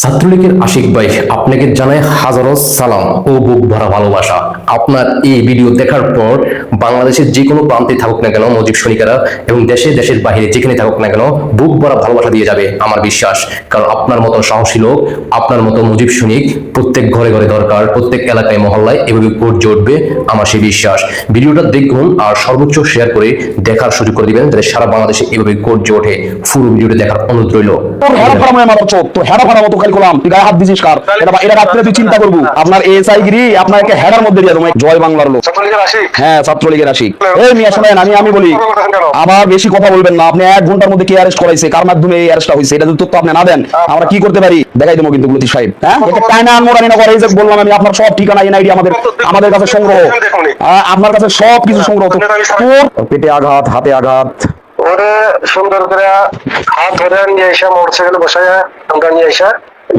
ছাত্রলীগের আশিক ভাই, আপনাকে জানাই হাজারো সালাম ও বুক ভরা ভালোবাসা। আপনার এই ভিডিও দেখার পর বাংলাদেশের যে কোনো প্রান্তে থাকুক না কেন মুজিব সৈনিকেরা এবং দেশের বাইরে যেখানে থাকুক না কেন বুক ভরা ভালোবাসা দিয়ে যাবে আমার বিশ্বাস। কারণ আপনার মতো সাহসী লোক, আপনার মতো মুজিব সৈনিক প্রত্যেক ঘরে ঘরে দরকার, প্রত্যেক এলাকায় মহল্লায় এভাবে গর্জে উঠবে আমার সেই বিশ্বাস। ভিডিওটা দেখুন আর সর্বোচ্চ শেয়ার করে দেখার সুযোগ করে দিবেন যাতে সারা বাংলাদেশে এভাবে গর্জে ওঠে। পুরো ভিডিওটা দেখার অনুরোধ রইল। চিন্তা করবো আপনার এসআই গিরি আপনাকে হেডার মধ্যে দিয়ে তোমায় জয় বাংলার লোক। হ্যাঁ, ছাত্রলীগের আশিক। এই মিয়া শোনেন, আমি বলি আবার বেশি কথা বলবেন না। আপনি 1 ঘন্টার মধ্যে কি অ্যারেস্ট করাইছে, কার মাধ্যমে এই অ্যারেস্টটা হয়েছে, এটা যদি তথ্য আপনি না দেন আমরা কি করতে পারি দেখাই দেবো কিন্তু লতিফ সাহেব। হ্যাঁ, এটা টাইনা আনমোরানি না করে এই যে বললাম আমি, আপনার সব ঠিকানা এনআইডি আমাদের কাছে সংগ্রহ, আপনার কাছে সব কিছু সংগ্রহ। তোর পেটে আঘাত, হাতে আঘাত, ওরে সুন্দর করে হাত ধরে নিয়ে এসে মোটরসাইকেলে বসায় আমরা নিয়ে এসে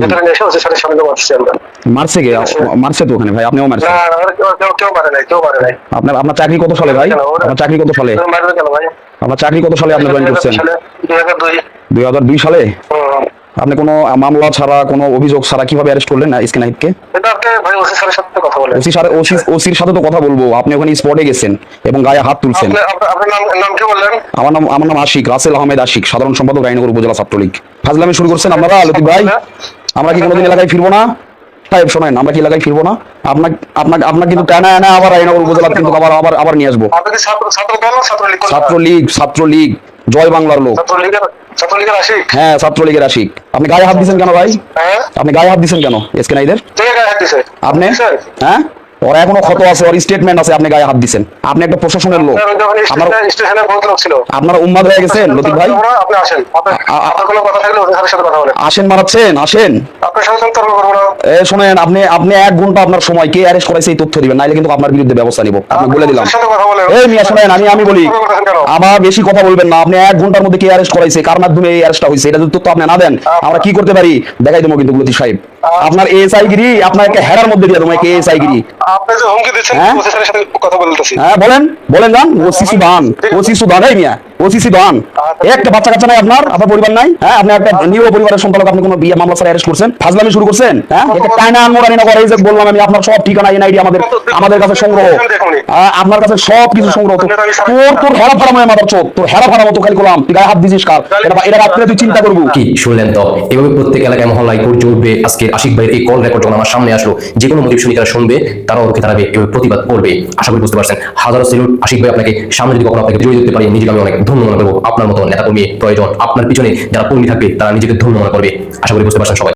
ভিতরে নিয়ে এসে ওদের সাথে সামনে মারছি আমরা। মারছে কে? মারছে তো ওখানে ভাই, আপনিও মারছেন? না কেউ মারে নাই, কেউ মারে নাই। আপনার চাকরি কত সালে ভাই? আপনার চাকরি কত সালে? মারবে কেন ভাই? আপনার চাকরি কত সালে আপনি জয়েন করছেন? 2002 সালে। আপনি কোনো মামলা ছাড়া, কোনো অভিযোগ ছাড়া কিভাবে অ্যারেস্ট করলেন ইসকে নাহিদকে? এটা আপনি ভাই ওসি স্যারের সাথে কথা বলেন। ওসির সাথে তো কথা বলবো। আপনি ওখানে স্পটে গেছেন এবং গায়ে হাত তুলছেন। আপনার নাম কি বললেন? আমার নাম আশিক, রাসেল আহমেদ আশিক, সাধারণ সম্পাদক রায়নগর উপজেলা ছাত্রলীগ। ফাজলামি শুরু করছেন আপনারা লতিফ ভাই। আমরা কি কোনোদিন এলাকায় ফিরবো না? সাহেব শোনেন, আমরা কি এলাকায় ফিরবো না? আপনার কিন্তু টানা আনা আবার রায়নগর উপজেলা কিন্তু আবার নিয়ে আসবো। ছাত্রলীগ জয় বাংলার লোক। ছাত্রলীগের আশিক? হ্যাঁ, ছাত্রলীগের আশিক। আপনি গায়ে হাত দিচ্ছেন কেন ভাই? আপনি গায়ে হাত দিচ্ছেন কেন এসকে নাহিদের? আপনি হ্যাঁ, ওর এখনো ক্ষত আছে, ওর স্টেটমেন্ট আছে, আপনি গায়ে হাত দিচ্ছেন। আপনি একটা প্রশাসনের লোক, আপনারা উম্মাদ হয়ে গেছেন লতিফ ভাই। আসেন, মারাচ্ছেন, আসেন। শোনেন, আপনি 1 ঘন্টা আপনার সময় কে অ্যারেস্ট করাইছে এই তথ্য দিবেন, নাইলে কিন্তু আপনার বিরুদ্ধে ব্যবস্থা নিব। আপনি বলে দিলাম। এই মিয়া শোনেন, আমি বলি আবার বেশি কথা বলবেন না। আপনি 1 ঘন্টার মধ্যে কে অ্যারেস্ট করাইছে, কার মাধ্যমে এই অ্যারেস্টটা হয়েছে, এটা যদি তথ্য আপনি না দেন আমরা কি করতে পারি দেখাই দেবো কিন্তু লতিফ সাহেব। আপনার এসআই গিরি আপনাকে হেডার মধ্যে দিয়ে তোমাকে এসআই গিরি। আপনি যে হুমকি দিচ্ছেন ওসি স্যারের সাথে কথা বলতেছি। হ্যাঁ, বলেন যান। ওসিসু দান এই মিয়া, ওসিসি দান। একটা বাচ্চা কাচ্চা নাই আপনার পরিবার নাই? হ্যাঁ, আপনি একটা নিউ পরিবারের সন্তানকে আপনি কোনো বিয়ে মামলা ছাড়া অ্যারেস্ট করছেন, ফাজলামি শুরু করছেন। হ্যাঁ, এটা টাইনা আনমোরানি না করে এই যে বললাম আমি, আপনার সব ঠিকানা এনআইডি আমাদের কাছে সংগ্রহ, আপনার কাছে সব কিছু সংগ্রহ। তোর হেরা ফাড়া ময় মাদার চোদ, তোর হেরা ফাড়া মতো খালি করলাম, তুই গায়ে হাত দিছিস কার? এটা রাত্রে তুই চিন্তা করবো কি শুনলেন তো? এভাবে প্রত্যেক এলাকায় মহল্লায় গর্জে উঠবে। আজকে আশিক ভাইয়ের এই কল রেকর্ড যখন আমার সামনে আসলো, যে কোনো মুজিব সৈনিকরা শুনবে, তারাও রুখে দাঁড়াবে, এভাবে প্রতিবাদ করবে। আশা করি বুঝতে পারছেন। হাজারো সেলুট আশিক ভাই আপনাকে। সামনে যদি কখনো আপনাকে জড়িয়ে দিতে পারি, নিজেকে আমি অনেক ধন্য মনে করবো। আপনার মতো নেতা কর্মী প্রয়োজন, আপনার পিছনে যারা কর্মী থাকবে তারা নিজেকে ধন্য মনে করবে। আশা করি বুঝতে পারছেন সবাই।